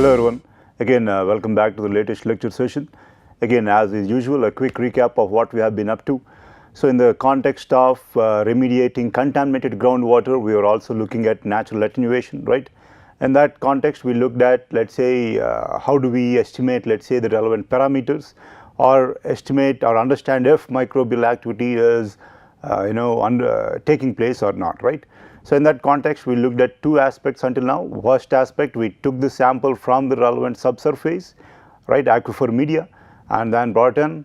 Hello everyone, again welcome back to the latest lecture session. Again, as is usual, a quick recap of what we have been up to. So in the context of remediating contaminated groundwater, we are also looking at natural attenuation, right? In that context, we looked at, let's say, how do we estimate, let's say, the relevant parameters, or estimate or understand if microbial activity is taking place or not, right? So in that context, we looked at two aspects until now. First aspect, we took the sample from the relevant subsurface, right, aquifer media, and then brought in,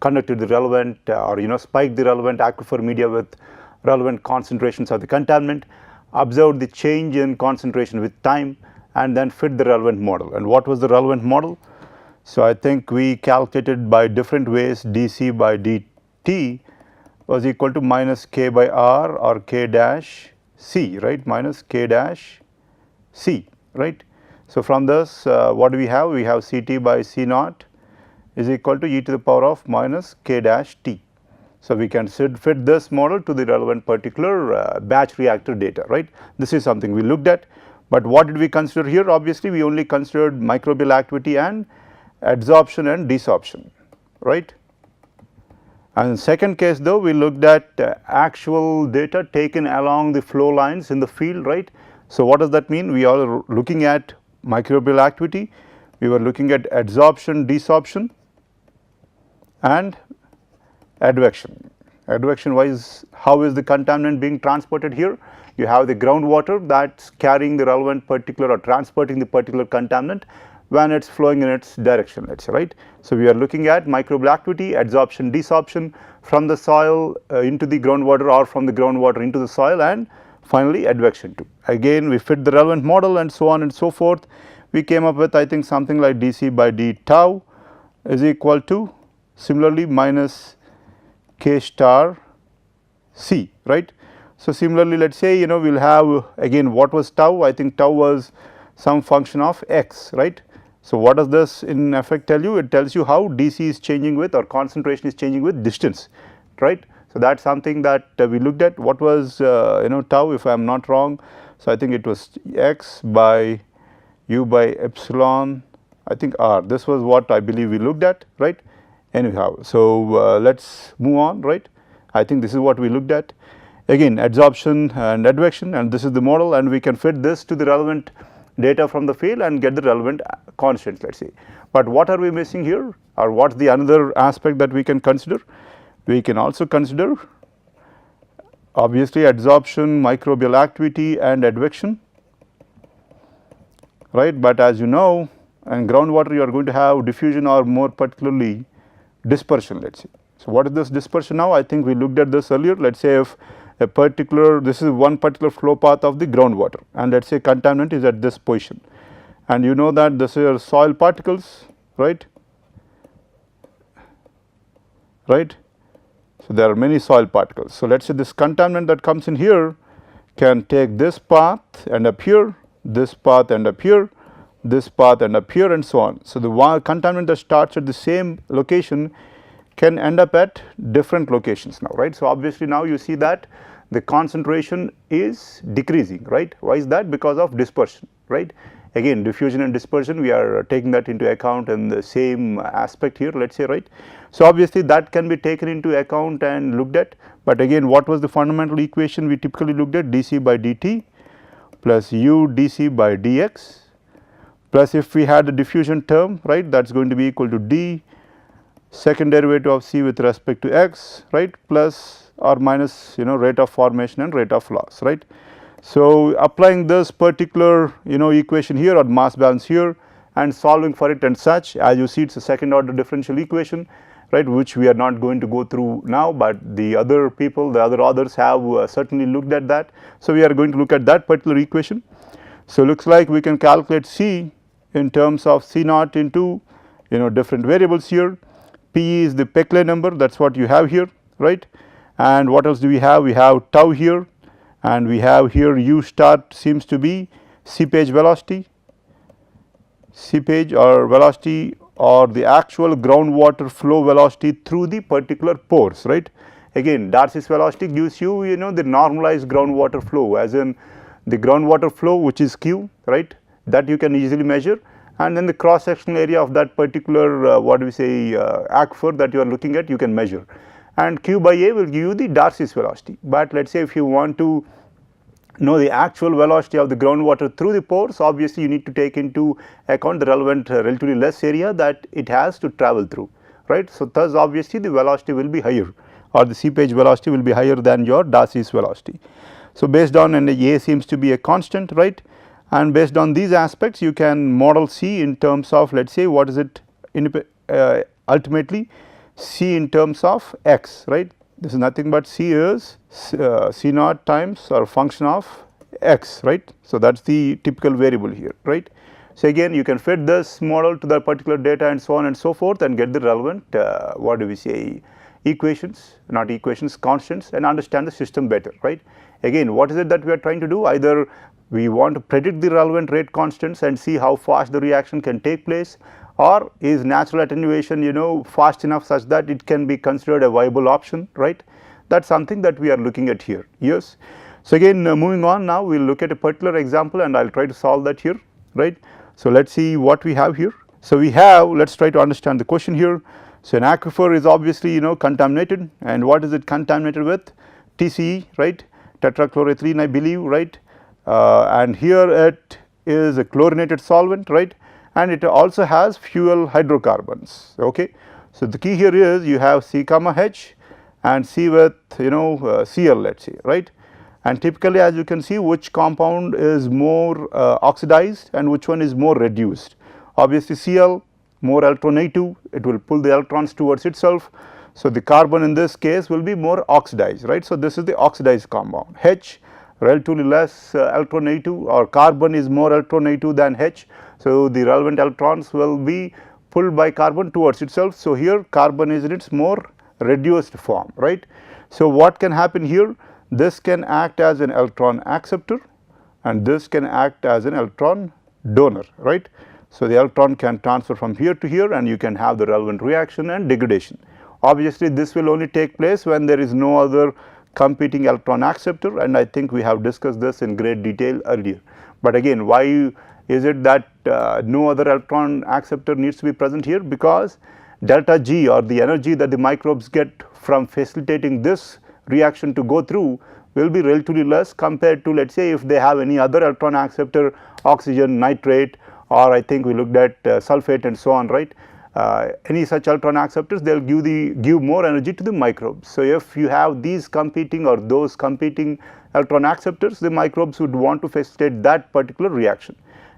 conducted the relevant spiked the relevant aquifer media with relevant concentrations of the contaminant, observed the change in concentration with time, and then fit the relevant model. And what was the relevant model? So I think we calculated by different ways. dC by dt was equal to minus k by r or k dash c, right, minus k dash c, right. So from this what do we have? We have Ct by C naught is equal to e to the power of minus k dash t. So we can fit this model to the relevant particular batch reactor data, right. This is something we looked at, but what did we consider here? Obviously we only considered microbial activity and adsorption and desorption, right. And in second case though, we looked at actual data taken along the flow lines in the field, right. So what does that mean? We are looking at microbial activity, we were looking at adsorption, desorption and advection. Advection wise, how is the contaminant being transported here? You have the groundwater that's carrying the relevant particular or transporting the particular contaminant when it's flowing in its direction, let's say, right. So we are looking at microbial activity, adsorption, desorption from the soil into the groundwater or from the groundwater into the soil, and finally advection too. Again we fit the relevant model and so on and so forth. We came up with, I think, something like dC by d tau is equal to similarly minus k star c, right. So similarly, let's say we will have again, what was tau? I think tau was some function of x, right. So what does this in effect tell you? It tells you how dC is changing with, or concentration is changing with, distance, right. So that's something that we looked at. What was tau, if I am not wrong? So I think it was x by u by epsilon, I think r. This was what I believe we looked at, right. Anyhow, so let's move on, right. I think this is what we looked at. Again, adsorption and advection, and this is the model, and we can fit this to the relevant data from the field and get the relevant constants, let's say. But what are we missing here, or what's the another aspect that we can consider? We can also consider obviously adsorption, microbial activity and advection, right. But as you know, in groundwater you are going to have diffusion, or more particularly dispersion, let's say. So what is this dispersion now? I think we looked at this earlier. Let's say if a particular, this is one particular flow path of the groundwater, and let's say contaminant is at this position, and you know that this is soil particles, right. So there are many soil particles. So let's say this contaminant that comes in here can take this path and up here, this path and up here, this path and up here, and so on. So the one contaminant that starts at the same location can end up at different locations now, right. So obviously now you see that the concentration is decreasing, right. Why is that? Because of dispersion, right. Again, diffusion and dispersion, we are taking that into account in the same aspect here, let's say, right. So obviously that can be taken into account and looked at, but again, what was the fundamental equation we typically looked at? dC by dt plus u dC by dx, plus if we had a diffusion term, right, that's going to be equal to d second derivative of c with respect to x, right, plus or minus rate of formation and rate of loss, right. So applying this particular equation here, or mass balance here, and solving for it and such, as you see, it's a second order differential equation, right, which we are not going to go through now, but the other people, the other authors have certainly looked at that. So we are going to look at that particular equation. So looks like we can calculate c in terms of c naught into different variables here. P is the Peclet number, that is what you have here, right. And what else do we have? We have tau here, and we have here u star seems to be seepage velocity, seepage or velocity, or the actual groundwater flow velocity through the particular pores, right. Again, Darcy's velocity gives you the normalized groundwater flow, as in the groundwater flow, which is q, right. that you can easily measure, and then the cross sectional area of that particular what do we say aquifer that you are looking at, you can measure, and Q by A will give you the Darcy's velocity. But let us say if you want to know the actual velocity of the groundwater through the pores, obviously you need to take into account the relevant relatively less area that it has to travel through, right. So, thus obviously the velocity will be higher, or the seepage velocity will be higher than your Darcy's velocity. So, based on, and A seems to be a constant, right, and based on these aspects you can model C in terms of, let us say, what is it ultimately C in terms of x, right. This is nothing but C is C naught times or function of x, right. So, that is the typical variable here, right. So, again you can fit this model to that particular data and so on and so forth, and get the relevant what do we say equations, not equations, constants, and understand the system better, right. Again, what is it that we are trying to do? Either we want to predict the relevant rate constants and see how fast the reaction can take place, or is natural attenuation fast enough such that it can be considered a viable option, right. That is something that we are looking at here, yes. So, again moving on, now we will look at a particular example and I will try to solve that here, right. So, let us see what we have here. So, we have, let us try to understand the question here. So, an aquifer is obviously contaminated, and what is it contaminated with? TCE, right, tetrachloroethylene I believe, right, and here it is a chlorinated solvent, right, and it also has fuel hydrocarbons, okay. So, the key here is you have C comma H and C with Cl, let us say, right, and typically as you can see which compound is more oxidized and which one is more reduced. Obviously Cl more electronegative, it will pull the electrons towards itself. So, the carbon in this case will be more oxidized, right. So, this is the oxidized compound. H relatively less electronegative, or carbon is more electronegative than H. So, the relevant electrons will be pulled by carbon towards itself. So, here carbon is in its more reduced form, right. So, what can happen here? This can act as an electron acceptor and this can act as an electron donor, right. So, the electron can transfer from here to here and you can have the relevant reaction and degradation. Obviously, this will only take place when there is no other competing electron acceptor, and I think we have discussed this in great detail earlier. But again, why is it that no other electron acceptor needs to be present here? Because delta G, or the energy that the microbes get from facilitating this reaction to go through, will be relatively less compared to, let us say, if they have any other electron acceptor, oxygen, nitrate, or I think we looked at sulfate and so on, right. Any such electron acceptors, they will give more energy to the microbes. So, if you have these competing or those competing electron acceptors, the microbes would want to facilitate that particular reaction.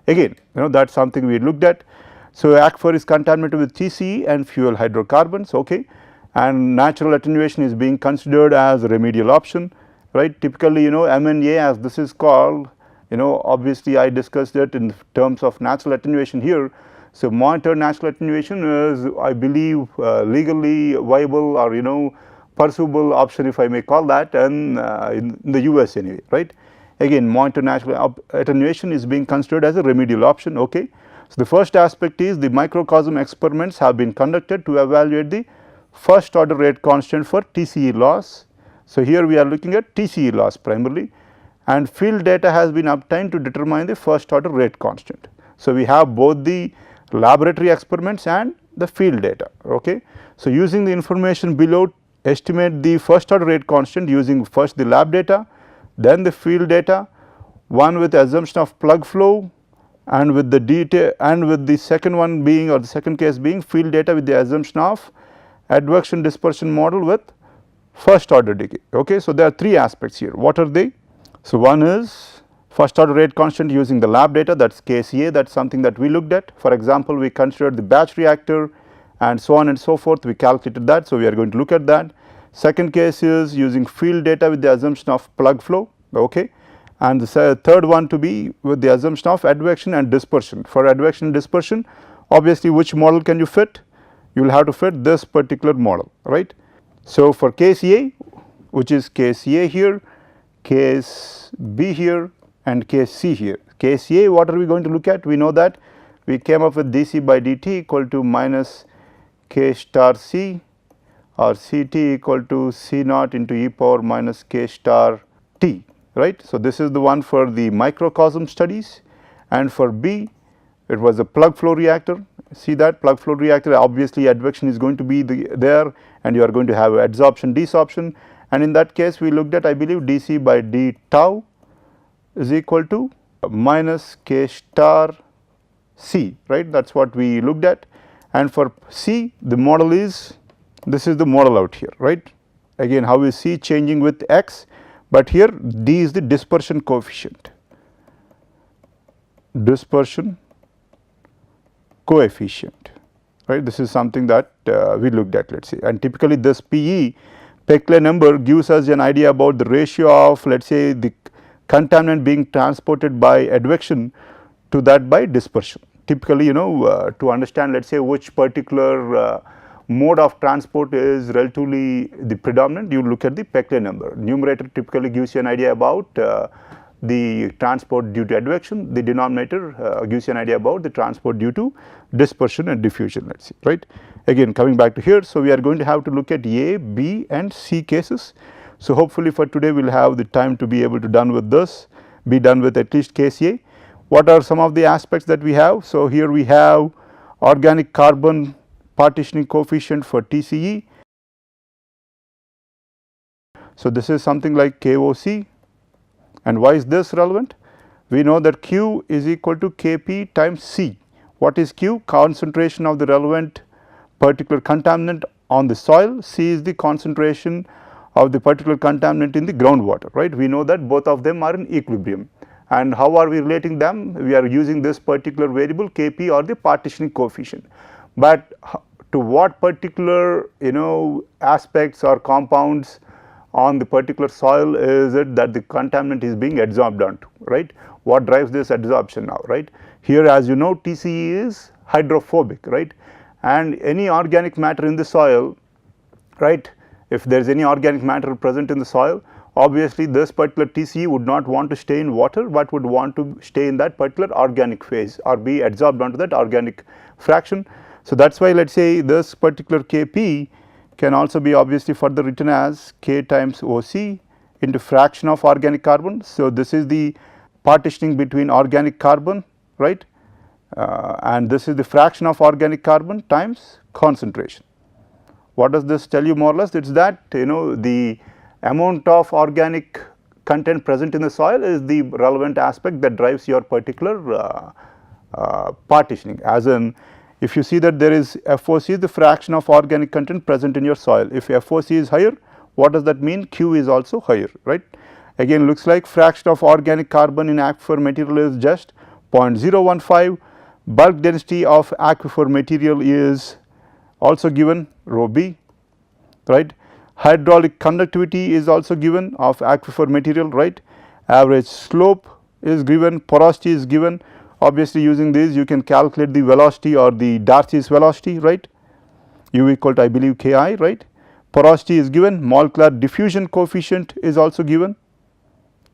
Again, that is something we looked at. So, aquifer is contaminated with TCE and fuel hydrocarbons, okay, and natural attenuation is being considered as a remedial option, right. Typically, MNA, as this is called, obviously I discussed it in terms of natural attenuation here. So, monitored natural attenuation is, I believe, legally viable or pursuable option, if I may call that, and in the US anyway, right. Again, monitored natural attenuation is being considered as a remedial option, okay. So, the first aspect is the microcosm experiments have been conducted to evaluate the first order rate constant for TCE loss. So, here we are looking at TCE loss primarily, and field data has been obtained to determine the first order rate constant. So, we have both the laboratory experiments and the field data, okay. So, using the information below, estimate the first order rate constant using first the lab data, then the field data, one with the assumption of plug flow, and with the detail, and with the second one being, or the second case being, field data with the assumption of advection dispersion model with first order decay, okay. So, there are three aspects here. What are they? So, one is first order rate constant using the lab data, that is KCA, that is something that we looked at. For example, we considered the batch reactor and so on and so forth, we calculated that. So, we are going to look at that. Second case is using field data with the assumption of plug flow, okay, and the third one to be with the assumption of advection and dispersion. For advection and dispersion, obviously which model can you fit? You will have to fit this particular model, right. So, for KCA, which is KCA here, case B here and case C here. KCA, what are we going to look at? We know that we came up with dC by dt equal to minus K star C, or Ct equal to C naught into e power minus K star T, right. So, this is the one for the microcosm studies, and for B it was a plug flow reactor. See that plug flow reactor, obviously advection is going to be there, and you are going to have adsorption, desorption, and in that case we looked at, I believe, dC by d tau is equal to minus k star C, right? That is what we looked at. And for C, the model is, this is the model out here, right? Again, how is C changing with X, but here D is the dispersion coefficient, right? This is something that we looked at, let us say, and typically this PE, Peclet number, gives us an idea about the ratio of, let us say, the contaminant being transported by advection to that by dispersion. Typically, you know, to understand, let us say, which particular mode of transport is relatively the predominant, you look at the Peclet number. Numerator typically gives you an idea about the transport due to advection, the denominator gives you an idea about the transport due to dispersion and diffusion, let us say, right. Again, coming back to here, so we are going to have to look at A, B and C cases. So hopefully for today we will have the time to be able to done with this, be done with at least case A. What are some of the aspects that we have? So here we have organic carbon partitioning coefficient for TCE. So this is something like KOC, and why is this relevant? We know that Q is equal to Kp times C. What is Q? Concentration of the relevant particular contaminant on the soil. C is the concentration of the particular contaminant in the groundwater, right. We know that both of them are in equilibrium, and how are we relating them? We are using this particular variable Kp, or the partitioning coefficient, but to what particular, you know, aspects or compounds on the particular soil is it that the contaminant is being adsorbed onto, right. What drives this adsorption now, right. Here, as you know, TCE is hydrophobic, right, and any organic matter in the soil, right, if there is any organic matter present in the soil, obviously this particular TCE would not want to stay in water, but would want to stay in that particular organic phase or be adsorbed onto that organic fraction. So that is why, let us say, this particular Kp can also be obviously further written as K times OC into fraction of organic carbon. So this is the partitioning between organic carbon, right, and this is the fraction of organic carbon times concentration. What does this tell you more or less? It is that, you know, the amount of organic content present in the soil is the relevant aspect that drives your particular partitioning, as in, if you see that there is FOC is the fraction of organic content present in your soil. If FOC is higher, what does that mean? Q is also higher, right. Again, looks like fraction of organic carbon in aquifer material is just 0.015, bulk density of aquifer material is also given, rho B, right. Hydraulic conductivity is also given of aquifer material, right. Average slope is given, porosity is given. Obviously, using this you can calculate the velocity or the Darcy's velocity, right, U equal to, I believe, Ki, right. Porosity is given, molecular diffusion coefficient is also given,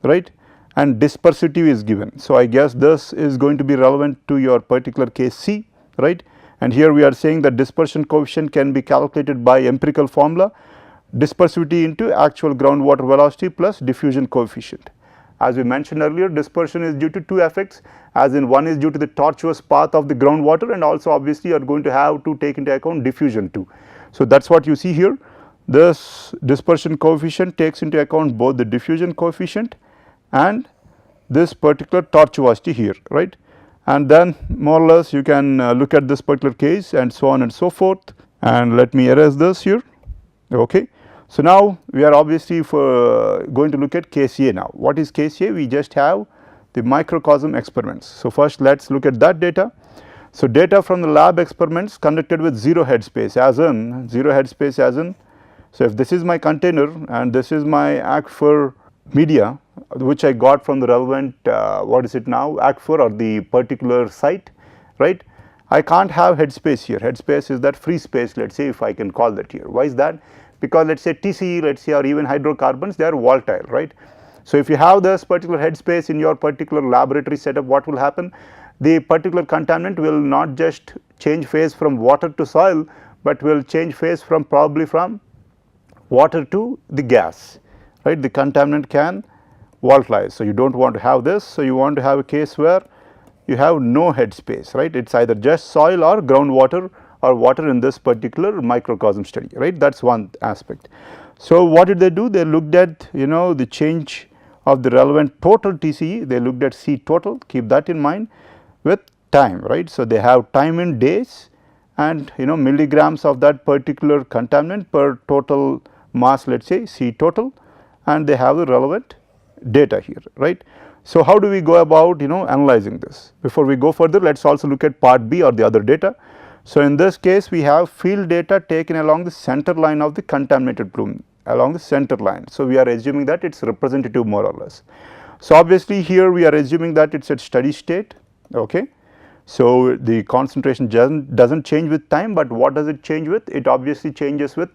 right, and dispersivity is given. So I guess this is going to be relevant to your particular case C, right. And here we are saying that dispersion coefficient can be calculated by empirical formula, dispersivity into actual groundwater velocity plus diffusion coefficient. As we mentioned earlier, dispersion is due to two effects, as in one is due to the tortuous path of the groundwater, and also obviously you are going to have to take into account diffusion too. So that is what you see here. This dispersion coefficient takes into account both the diffusion coefficient and this particular tortuosity here, right. And then more or less you can look at this particular case and so on and so forth, and let me erase this here, okay. So now we are obviously going to look at case A now. What is case A? We just have the microcosm experiments. So first let us look at that data. So data from the lab experiments conducted with 0 headspace, as in 0 headspace, as in, so if this is my container and this is my aquifer media which I got from the relevant what is it now, aquifer or the particular site, right. I can't have headspace here. Headspace is that free space, let us say, if I can call that here. Why is that? Because let us say TCE, let us say, or even hydrocarbons, they are volatile, right. So if you have this particular headspace in your particular laboratory setup, what will happen? The particular contaminant will not just change phase from water to soil, but will change phase from probably from water to the gas, right. The contaminant can volatilize. So you do not want to have this. So you want to have a case where you have no head space, right. It is either just soil or groundwater or water in this particular microcosm study, right. That is one aspect. So, what did they do? They looked at the change of the relevant total TCE, they looked at C total, keep that in mind, with time, right. So, they have time in days and milligrams of that particular contaminant per total mass, let us say C total, and they have the relevant data here, right. So, how do we go about analyzing this? Before we go further, let us also look at part B or the other data. So, in this case we have field data taken along the center line of the contaminated plume, along the center line. So, we are assuming that it is representative more or less. So, obviously here we are assuming that it is at steady state, okay. So, the concentration does not change with time, but what does it change with? It obviously changes with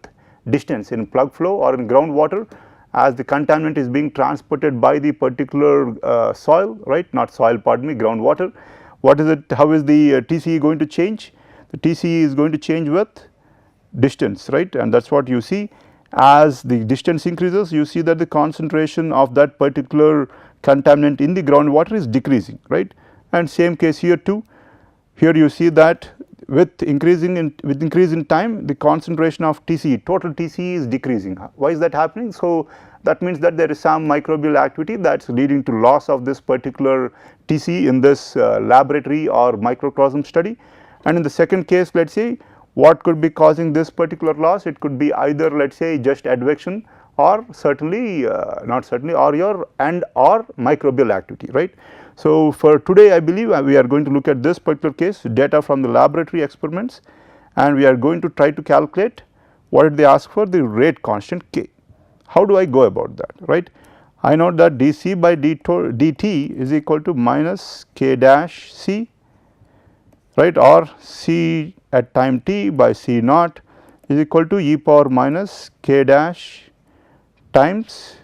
distance in plug flow or in groundwater, as the contaminant is being transported by the particular soil, right, not soil, pardon me, groundwater. What is it, how is the TCE going to change? The TCE is going to change with distance, right, and that is what you see. As the distance increases, you see that the concentration of that particular contaminant in the groundwater is decreasing, right, and same case here too. Here you see that with increase in time, the concentration of TCE, total TCE is decreasing. Why is that happening? So, that means that there is some microbial activity that is leading to loss of this particular TCE in this laboratory or microcosm study. And in the second case, let us say, what could be causing this particular loss? It could be either let us say just advection, or certainly not certainly, or your or microbial activity, right. So, for today I believe we are going to look at this particular case, data from the laboratory experiments, and we are going to try to calculate what did they ask for, the rate constant K. How do I go about that, right? I know that dC by dt is equal to minus K dash C, right, or C at time t by C naught is equal to e power minus K dash times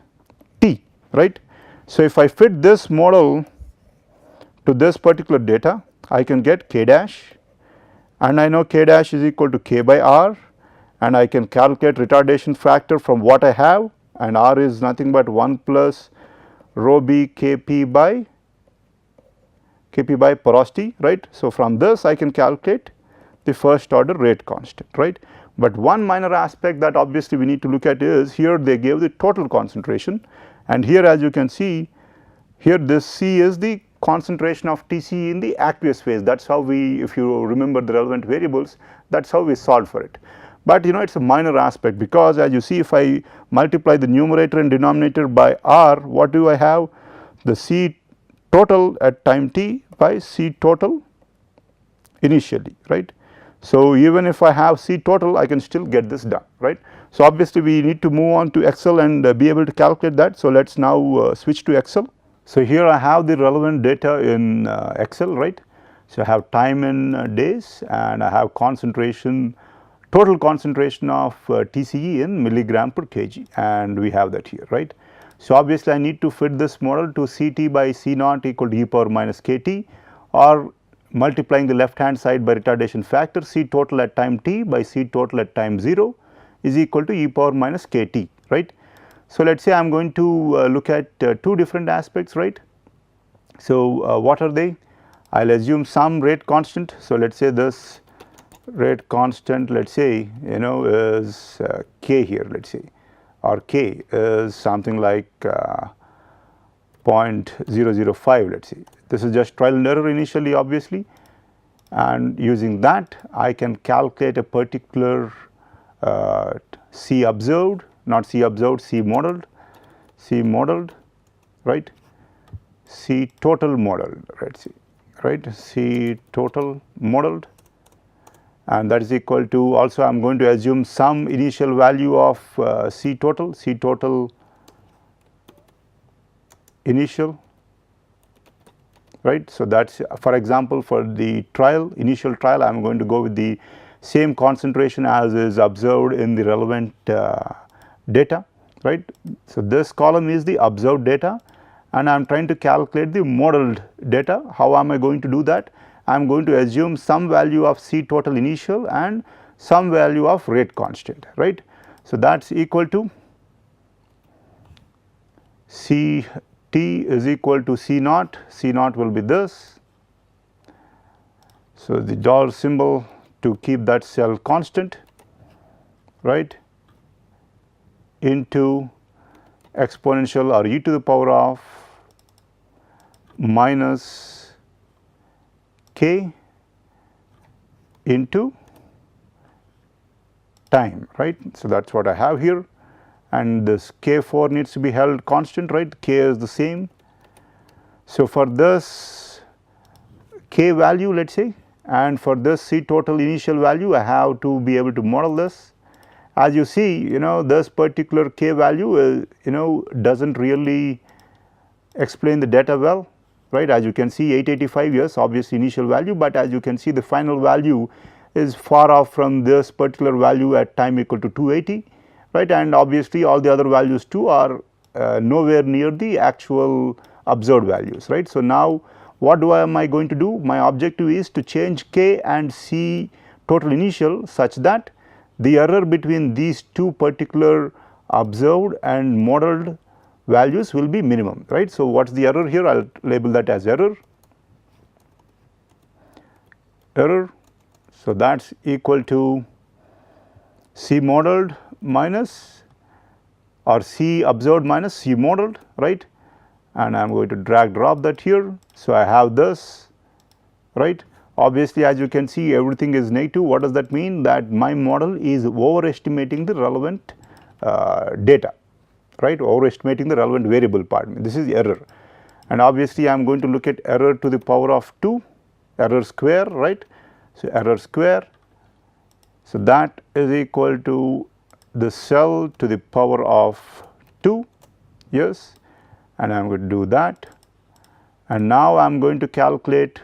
t, right. So, if I fit this model to this particular data, I can get K dash, and I know K dash is equal to K by R, and I can calculate retardation factor from what I have, and R is nothing but 1 plus rho b Kp by porosity, right. So, from this I can calculate the first order rate constant, right. But one minor aspect that obviously we need to look at is, here they gave the total concentration, and here as you can see, here this C is the concentration of TCE in the aqueous phase. That is how we, if you remember the relevant variables, that is how we solve for it. But it is a minor aspect, because as you see, if I multiply the numerator and denominator by R, what do I have? The C total at time t by C total initially, right. So, even if I have C total, I can still get this done, right. So, obviously we need to move on to Excel and be able to calculate that. So, let us now switch to Excel. So, here I have the relevant data in Excel, right. So, I have time in days, and I have concentration, total concentration of TCE in milligram per kg, and we have that here, right. So, obviously I need to fit this model to Ct by C naught equal to e power minus Kt, or multiplying the left hand side by retardation factor, C total at time t by C total at time 0 is equal to e power minus Kt, right. So, let us say I am going to look at two different aspects, right. So, what are they? I will assume some rate constant. So, let us say this rate constant, let us say is K here, let us say, or K is something like 0.005, let us say. This is just trial and error initially, obviously, and using that I can calculate a particular C observed, not C observed, C modeled, right, C total modeled, let us see, right, C total modeled, and that is equal to, also I am going to assume some initial value of C total initial, right. So, that is, for example, for the initial trial I am going to go with the same concentration as is observed in the relevant data, right. So, this column is the observed data, and I am trying to calculate the modeled data. How am I going to do that? I am going to assume some value of C total initial and some value of rate constant, right. So, that is equal to C t is equal to C naught will be this, So, the dollar symbol to keep that cell constant, right, into exponential or e to the power of minus k into time, right. So, that is what I have here, and this k4 needs to be held constant, right, k is the same. So, for this k value, let us say, and for this C total initial value, I have to be able to model this. As you see, this particular k value does not really explain the data well, right. As you can see 885, yes, obviously initial value, but as you can see the final value is far off from this particular value at time equal to 280, right, and obviously all the other values too are nowhere near the actual observed values, right. So, now what am I going to do? My objective is to change k and C total initial such that the error between these two particular observed and modeled values will be minimum, right. So, what is the error here? I will label that as error. So, that is equal to C modeled minus or C observed minus C modeled, right, and I am going to drag drop that here. So, I have this, right. Obviously, as you can see everything is negative. What does that mean? That my model is overestimating the relevant data, right, overestimating the relevant variable, pardon me, this is error. And obviously, I am going to look at error to the power of 2, error square, right. So, error square, so that is equal to the cell to the power of 2, yes, and I am going to do that. And now I am going to calculate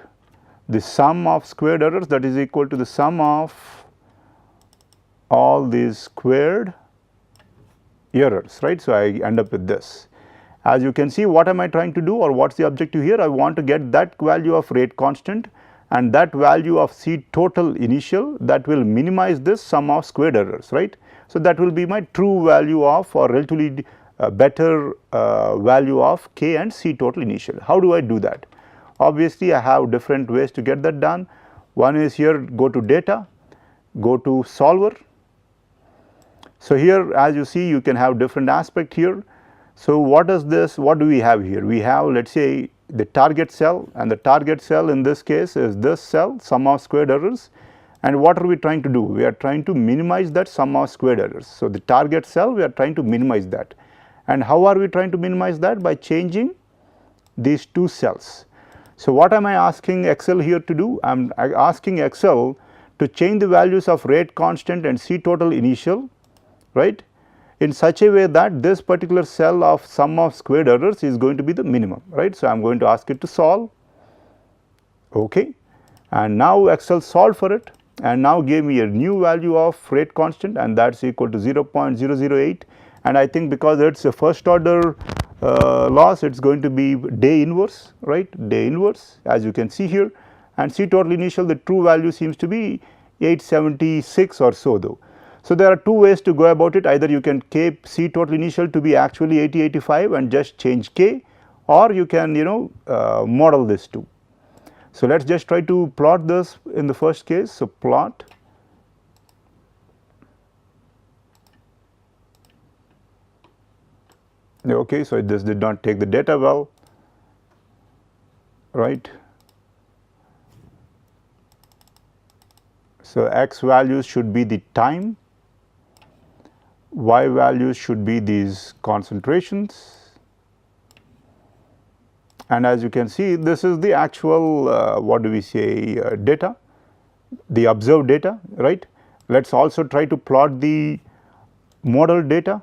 the sum of squared errors, that is equal to the sum of all these squared errors, right. So, I end up with this. As you can see, what am I trying to do, or what is the objective here? I want to get that value of rate constant and that value of C total initial that will minimize this sum of squared errors, right. So, that will be my true value of, or relatively better value of k and C total initial. How do I do that? Obviously, I have different ways to get that done. One is here, go to data, go to solver. So, here as you see you can have different aspect here. So, what is this? What do we have here? We have, let us say, the target cell, and the target cell in this case is this cell, sum of squared errors. And what are we trying to do? We are trying to minimize that sum of squared errors. So, the target cell, we are trying to minimize that. And how are we trying to minimize that? By changing these two cells. So, what am I asking Excel here to do? I am asking Excel to change the values of rate constant and C total initial, right, in such a way that this particular cell of sum of squared errors is going to be the minimum, right. So, I am going to ask it to solve, okay, and now Excel solved for it and now gave me a new value of rate constant, and that is equal to 0.008, and I think because it is a first order loss, it is going to be day inverse, right, day inverse as you can see here, and C total initial, the true value seems to be 876 or so though. So, there are two ways to go about it. Either you can keep C total initial to be actually 8085 and just change k, or you can model this too. So, let us just try to plot this in the first case. So, plot, okay. So, this did not take the data well, right. So, x values should be the time, y values should be these concentrations, and as you can see this is the actual what do we say data, the observed data, right. Let us also try to plot the model data.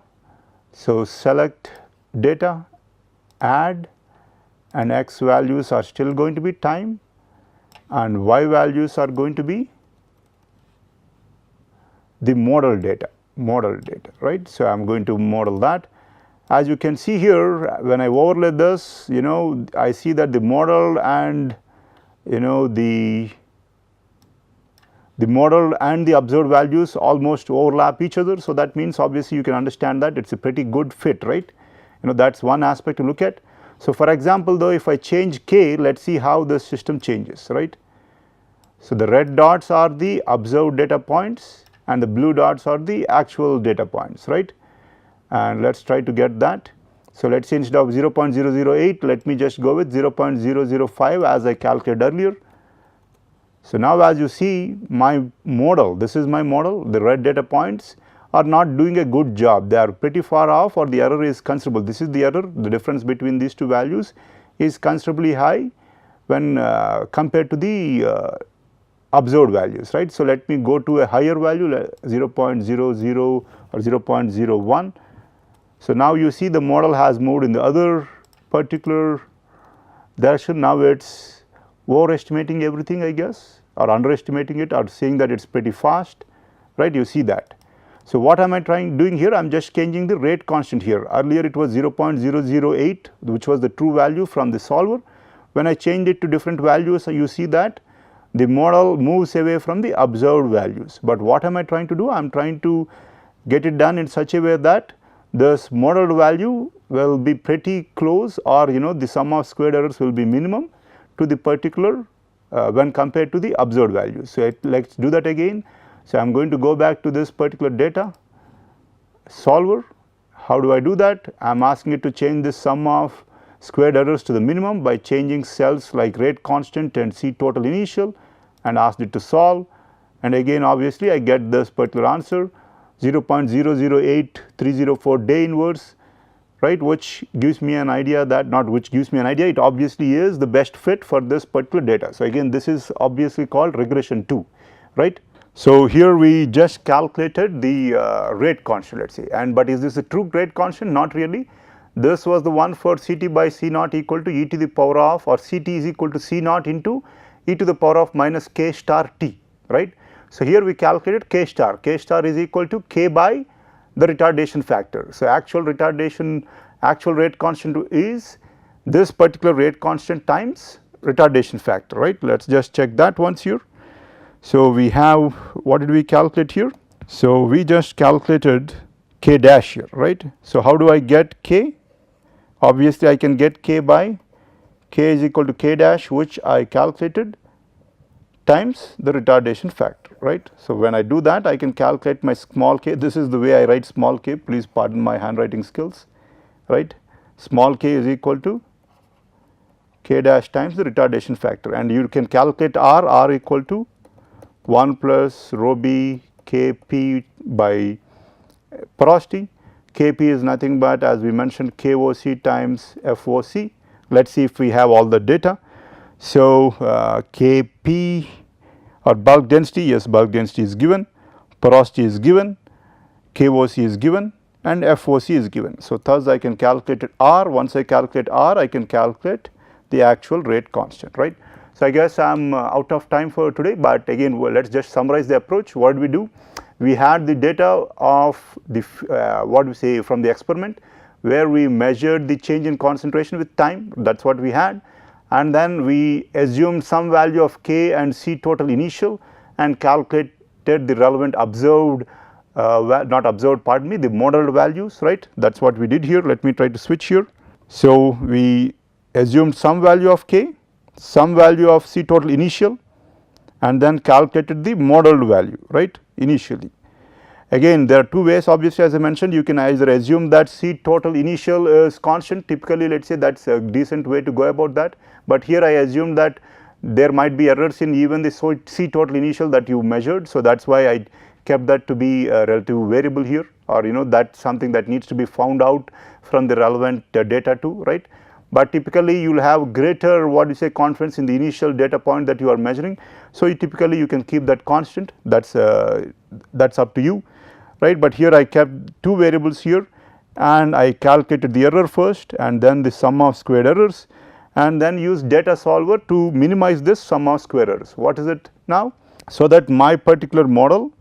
So, select data, add, and x values are still going to be time and y values are going to be the model data, right. So, I am going to model that. As you can see here, when I overlay this, I see that the model and the model and the observed values almost overlap each other. So, that means obviously you can understand that it is a pretty good fit, right. That is one aspect to look at. So, for example, though if I change k, let us see how the system changes, right. So, the red dots are the observed data points and the blue dots are the actual data points, right, and let us try to get that. So, let us say instead of 0.008 let me just go with 0.005 as I calculated earlier. So, now as you see my model, this is my model, the red data points are not doing a good job, they are pretty far off or the error is considerable. This is the error, the difference between these two values is considerably high when compared to the observed values, right. So, let me go to a higher value 0.00 or 0.01. So, now you see the model has moved in the other particular direction. Now, it is overestimating everything, I guess, or underestimating it, or saying that it is pretty fast, right, you see that. So, what am I doing here? I am just changing the rate constant here. Earlier it was 0.008 which was the true value from the solver. When I changed it to different values, so you see that the model moves away from the observed values. But what am I trying to do? I am trying to get it done in such a way that this modeled value will be pretty close, or the sum of squared errors will be minimum to the particular when compared to the observed values. So, let us do that again. So, I am going to go back to this particular data solver. How do I do that? I am asking it to change the sum of squared errors to the minimum by changing cells like rate constant and C total initial, and asked it to solve, and again obviously I get this particular answer 0.008304 day inverse, right, which gives me an idea that, not which gives me an idea, it obviously is the best fit for this particular data. So, again this is obviously called regression 2, right. So, here we just calculated the rate constant, let us say, and but is this a true rate constant? Not really. This was the one for Ct by C naught equal to e to the power of, or Ct is equal to C naught into e to the power of minus k star t, right. So, here we calculated k star is equal to k by the retardation factor. So, actual rate constant is this particular rate constant times retardation factor, right. Let us just check that once here. So, we have, what did we calculate here? So, we just calculated k dash here, right. So, how do I get k? Obviously, I can get k by k is equal to k dash, which I calculated, times the retardation factor, right. So, when I do that I can calculate my small k. This is the way I write small k, please pardon my handwriting skills, right. Small k is equal to k dash times the retardation factor, and you can calculate r equal to 1 plus rho b k p by porosity. Kp is nothing but, as we mentioned, KOC times FOC. Let us see if we have all the data. So, Kp or bulk density, yes, bulk density is given, porosity is given, KOC is given, and FOC is given. So, thus I can calculate R. Once I calculate R, I can calculate the actual rate constant, right. So, I guess I am out of time for today, but again let us just summarize the approach. What did we do? We had the data of the what we say from the experiment, where we measured the change in concentration with time, that is what we had, and then we assumed some value of k and C total initial and calculated the relevant observed not observed, pardon me, the modeled values, right. That is what we did here. Let me try to switch here. So, we assumed some value of k, some value of C total initial, and then calculated the modeled value, right, initially. Again there are two ways, obviously, as I mentioned. You can either assume that C total initial is constant, typically let us say that is a decent way to go about that, but here I assume that there might be errors in even the C total initial that you measured. So, that is why I kept that to be a relative variable here, or that is something that needs to be found out from the relevant data too, right. But typically you will have greater, what you say, confidence in the initial data point that you are measuring. So, typically you can keep that constant, that is up to you, right. But here I kept two variables here, and I calculated the error first and then the sum of squared errors, and then use data solver to minimize this sum of square errors. What is it now? So, that my particular model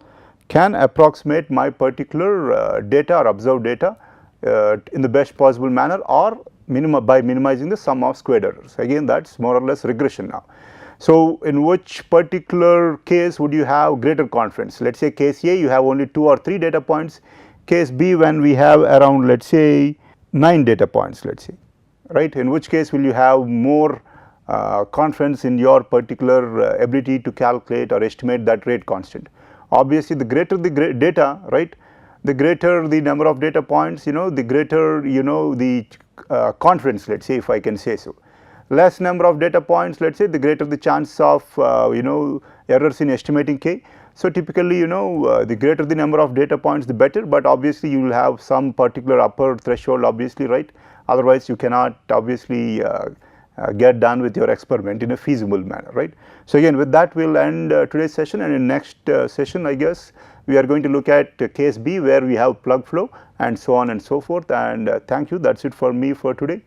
can approximate my particular data or observed data in the best possible manner, or by minimizing the sum of squared errors. Again that is more or less regression now. So, in which particular case would you have greater confidence? Let us say case A you have only 2 or 3 data points, case B when we have around, let us say, 9 data points, let us say, right. In which case will you have more confidence in your particular ability to calculate or estimate that rate constant. Obviously, the greater the data, right, the greater the number of data points, the greater, the confidence, let's say, if I can say so. Less number of data points, let's say, the greater the chance of, errors in estimating k. So, typically, the greater the number of data points, the better, but obviously you will have some particular upper threshold, obviously, right. Otherwise, you cannot obviously get done with your experiment in a feasible manner, right. So, again, with that we will end today's session, and in next session, I guess, we are going to look at case B, where we have plug flow and so on and so forth. And thank you. That is it for me for today.